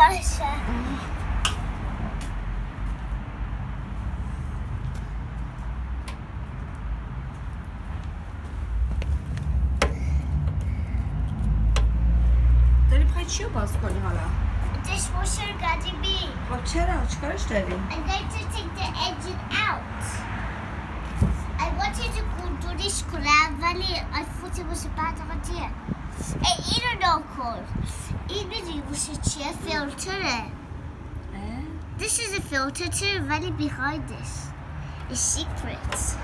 dishwasher. داری بخوای چی رو باز کنی حالا؟ Dishwasher gotta be. خب چرا؟ چیکارش داری؟ I'm going to take the engine out. I wanted to go do this ولی I thought it was a bad idea. اینو نکن. این میدونی واسه چیه؟ فیلتره. This is a filter too, ولی behind this is secret.